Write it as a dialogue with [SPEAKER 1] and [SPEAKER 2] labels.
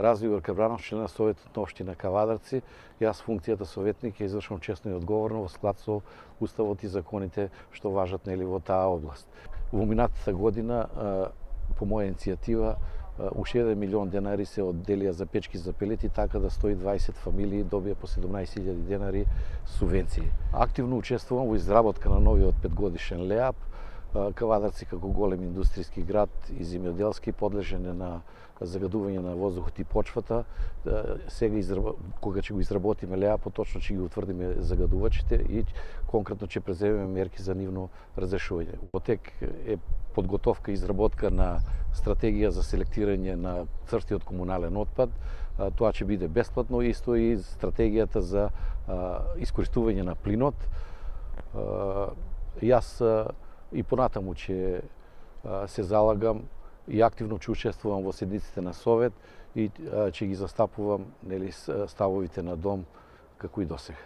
[SPEAKER 1] Развој Горка член на Советот на општина Кавадарци. Јас функцијата советник ја извршувам честно и одговорно во склад со уставот и законите што важат во таа област. Во минатата година по моја иницијатива уште 1 милион денари се одделија за печки за пелети, така да 120 фамилии добија по 17.000 денари субвенции. Активно учествувам во изработка на новиот 5-годишен ЛЕАП. Кавадарци како голем индустријски град и земјоделски подлежен на загадување на воздухот и почвата. Сега кога ќе го изработиме ЛЕАП, точно ќе ги утврдиме загадувачите и конкретно ќе преземеме мерки за нивно разрешување. Во тек е подготовка и изработка на стратегија за селектирање на тврстиот комунален отпад. Тоа ќе биде бесплатно, исто и стратегијата за искористување на плинот. Јас и понатаму ќе се залагам и активно ќе учествувам во седниците на Совет и ќе ги застапувам ставовите на Дом како и досега.